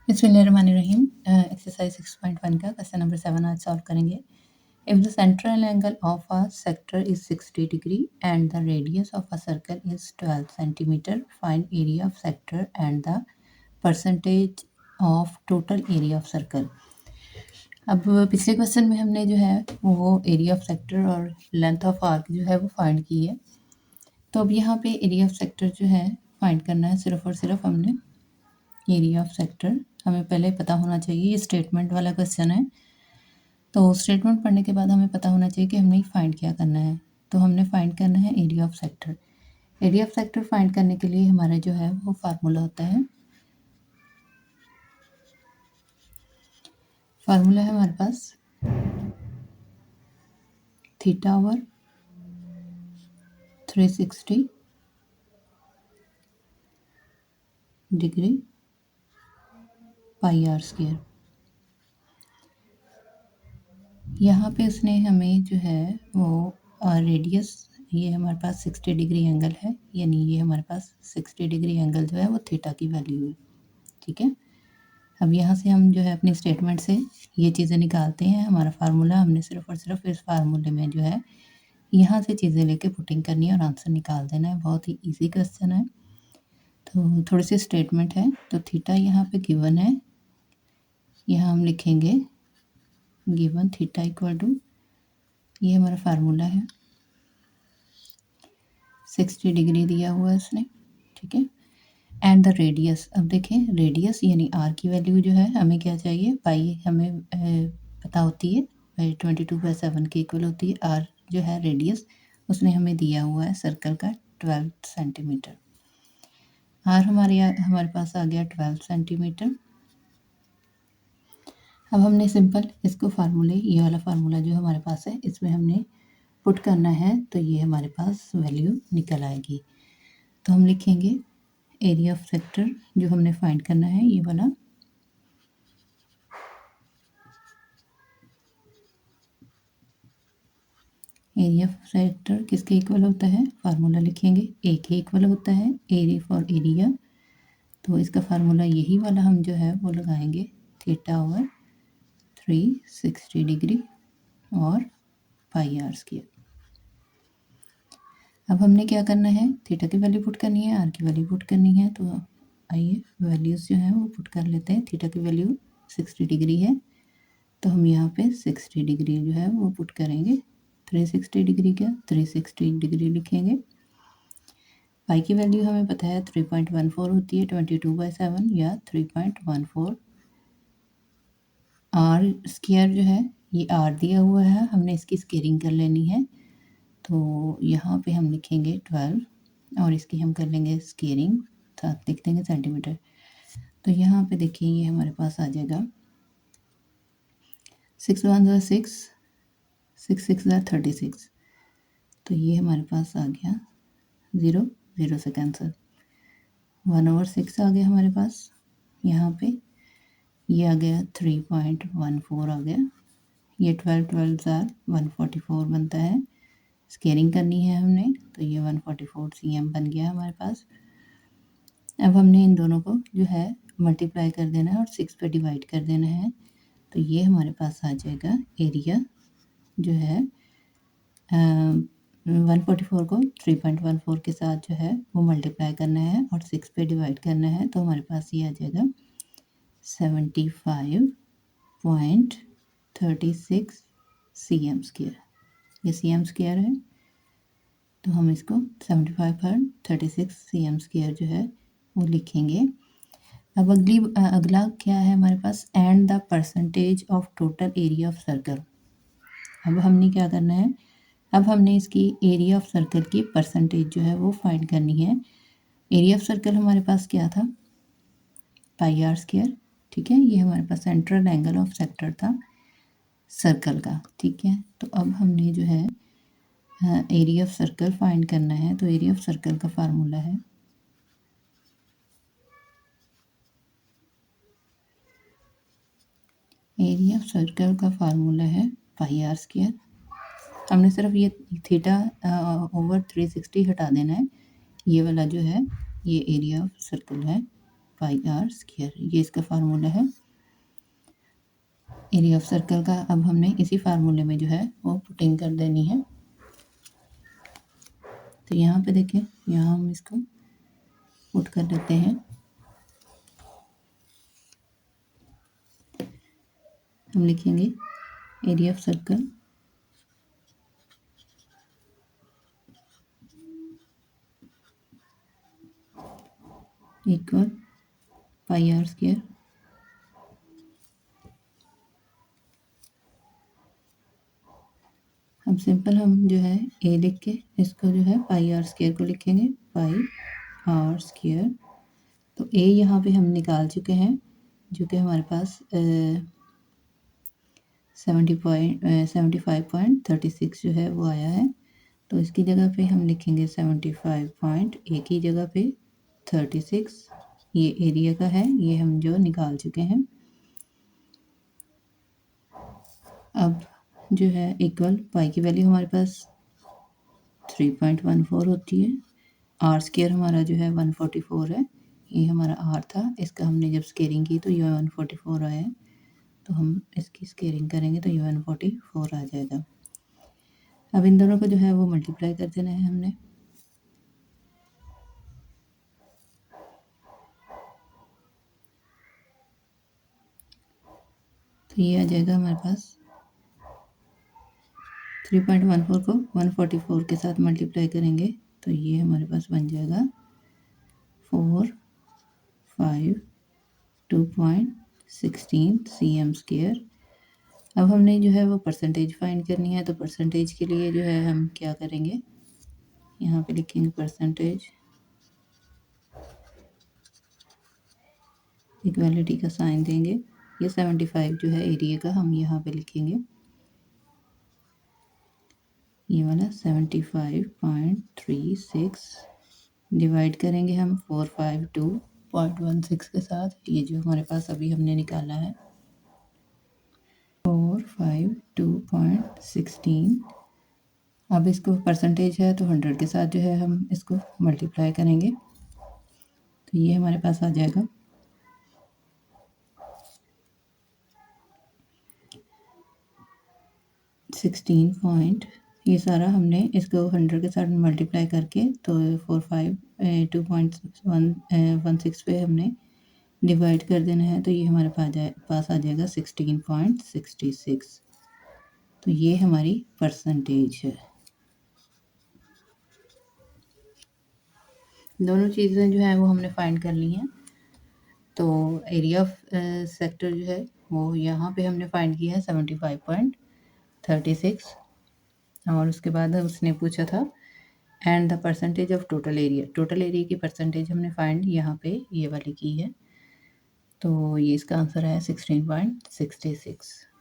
बिस्मिल्लाहिर्रहमानिर्रहीम। एक्सरसाइज 6.1 का question number 7 आज सॉल्व करेंगे। If the central angle of a sector is 60 degree and the radius of a circle is 12 centimetre, find area of sector and the percentage of total area of circle. अब पिछले question में हमने जो है वो area of sector और length of arc जो है वो फाइंड की है। तो अब यहाँ पे एरिया ऑफ सेक्टर जो है फाइंड करना है। सिर्फ और सिर्फ हमने एरिया ऑफ सेक्टर हमें पहले पता होना चाहिए। ये स्टेटमेंट वाला क्वेश्चन है, तो स्टेटमेंट पढ़ने के बाद हमें पता होना चाहिए कि हमने फाइंड क्या करना है। तो हमने फाइंड करना है area of sector. Area of sector find करने के लिए हमारा जो है वो फार्मूला होता है, फार्मूला है हमारे पास theta over 360 degree pi r square. यहाँ पे उसने हमें जो है वो रेडियस, ये हमारे पास 60 डिग्री एंगल है, यानी ये हमारे पास 60 डिग्री एंगल जो है वो थीटा की वैल्यू है। ठीक है, अब यहाँ से हम जो है अपनी स्टेटमेंट से ये चीज़ें निकालते हैं। हमारा फार्मूला, हमने सिर्फ और सिर्फ इस फार्मूले में जो है यहाँ से चीज़ें लेके पुटिंग करनी है और आंसर निकाल देना है। बहुत ही इजी क्वेश्चन है। तो थोड़ी सी स्टेटमेंट है। तो थीटा यहाँ पे गिवन है, यहाँ हम लिखेंगे गिवन थीटा इक्वल टू, ये हमारा फार्मूला है, 60 डिग्री दिया हुआ है उसने। ठीक है, एंड द रेडियस। अब देखें रेडियस यानी आर की वैल्यू जो है हमें क्या चाहिए, पाई हमें पता होती है, 22/7 के इक्वल होती है। आर जो है रेडियस उसने हमें दिया हुआ है सर्कल का 12 सेंटीमीटर। आर हमारे पास आ गया 12 सेंटीमीटर। अब हमने सिंपल इसको फार्मूले, ये वाला फार्मूला जो हमारे पास है इसमें हमने पुट करना है, तो ये हमारे पास वैल्यू निकल आएगी। तो हम लिखेंगे एरिया ऑफ सेक्टर जो हमने फाइंड करना है, ये वाला एरिया ऑफ सेक्टर किसके इक्वल होता है, फार्मूला लिखेंगे ए के इक्वल होता है, एरिया फॉर एरिया। तो इसका फार्मूला यही वाला हम जो है वो लगाएंगे, थीटा ओवर 360 डिग्री और पाई आर स्क्वायर। अब हमने क्या करना है, थीटा की वैल्यू पुट करनी है, आर की वैल्यू पुट करनी है। तो आइए वैल्यूज़ जो है वो पुट कर लेते हैं। थीटा की वैल्यू 60 डिग्री है, तो हम यहाँ पे 60 डिग्री जो है वो पुट करेंगे। 360 डिग्री क्या, 360 डिग्री लिखेंगे। पाई की वैल्यू हमें पता है 3.14 होती है 22/7 या 3.14। आर स्क्वायर जो है ये आर दिया हुआ है, हमने इसकी स्केयरिंग कर लेनी है। तो यहाँ पे हम लिखेंगे 12 और इसकी हम कर लेंगे स्केयरिंग, साथ लिख देंगे सेंटीमीटर। तो यहाँ पे देखिए ये हमारे पास आ जाएगा 6 1 6, 6 6 36। तो ये हमारे पास आ गया 0 0 से कैंसिल, 1/6 आ गया हमारे पास। यहाँ पे ये आ गया 3.14 आ गया। ये 12 12 144 बनता है। स्केयरिंग करनी है हमने, तो ये 144 cm बन गया हमारे पास। अब हमने इन दोनों को जो है मल्टीप्लाई कर देना है और 6 पे डिवाइड कर देना है। तो ये हमारे पास आ जाएगा एरिया जो है 144 को 3.14 के साथ जो है वो मल्टीप्लाई करना है और 6 पे डिवाइड करना है। तो हमारे पास ये आ जाएगा 75.36 cm स्क्वायर। ये cm स्क्वायर है, तो हम इसको 75.36 cm स्क्वायर जो है वो लिखेंगे। अब अगला क्या है हमारे पास, and the percentage of total area of circle. अब हमने क्या करना है, अब हमने इसकी एरिया ऑफ सर्कल की परसेंटेज जो है वो फाइंड करनी है। एरिया ऑफ सर्कल हमारे पास क्या था, पाई आर स्क्वायर। ठीक है, ये हमारे पास सेंट्रल एंगल ऑफ सेक्टर था सर्कल का। ठीक है, तो अब हमने जो है एरिया ऑफ सर्कल फाइंड करना है। तो एरिया ऑफ सर्कल का फार्मूला है एरिया ऑफ सर्कल का फार्मूला है पाई आर स्क्वायर। हमने सिर्फ ये थीटा ओवर 360 हटा देना है। ये वाला जो है ये एरिया ऑफ सर्कल है पाई आर स्क्वायर। ये इसका फार्मूला है एरिया ऑफ सर्कल का। अब हमने इसी फार्मूले में जो है वो पुटिंग कर देनी है। तो यहाँ पे देखिए, यहाँ हम इसको पुट कर देते हैं। हम लिखेंगे area of circle equal pi r square. अब सिंपल हम जो है ए लिख के इसको जो है पाई आर स्क्वायर को लिखेंगे पाई आर स्क्वायर। तो ए यहाँ पे हम निकाल चुके हैं, जो कि हमारे पास 75.36 जो है वो आया है। तो इसकी जगह पे हम लिखेंगे 75 पॉइंट, ए की जगह पे 36। ये एरिया का है, ये हम जो निकाल चुके हैं। अब जो है इक्वल पाई की वैल्यू हमारे पास 3.14 होती है। आर स्क्वायर हमारा जो है 144 है, ये हमारा आर था। इसका हमने जब स्केयरिंग की तो ये 144 आया है। तो हम इसकी स्केयरिंग करेंगे तो ये 144 आ जाएगा। अब इन दोनों को जो है वो मल्टीप्लाई कर देना है हमने। तो ये आ जाएगा हमारे पास 3.14 को 144 के साथ मल्टीप्लाई करेंगे तो ये हमारे पास बन जाएगा 452.16 cm स्क्वायर। अब हमने जो है वो परसेंटेज फाइंड करनी है। तो परसेंटेज के लिए जो है हम क्या करेंगे, यहाँ पे लिखेंगे परसेंटेज, इक्वालिटी का साइन देंगे। ये 75 जो है एरिया का हम यहाँ पे लिखेंगे, ये वाला 75.36 डिवाइड करेंगे हम 452.16 के साथ। ये जो हमारे पास अभी हमने निकाला है 452.16। अब इसको परसेंटेज है तो 100 के साथ जो है हम इसको मल्टीप्लाई करेंगे तो ये हमारे पास आ जाएगा 16 ये सारा हमने इसको 100 के साथ मल्टीप्लाई करके तो 452.16 पे हमने डिवाइड कर देना है। तो ये हमारे पास आ जाएगा 16.66। तो ये हमारी परसेंटेज है। दोनों चीज़ें जो है वो हमने फाइंड कर ली हैं। तो एरिया ऑफ सेक्टर जो है वो यहाँ पे हमने फाइंड किया है 75.36। और उसके बाद उसने पूछा था and the percentage of total area. Total area की परसेंटेज हमने फाइंड यहाँ पे ये वाली की है। तो ये इसका आंसर है 16.66।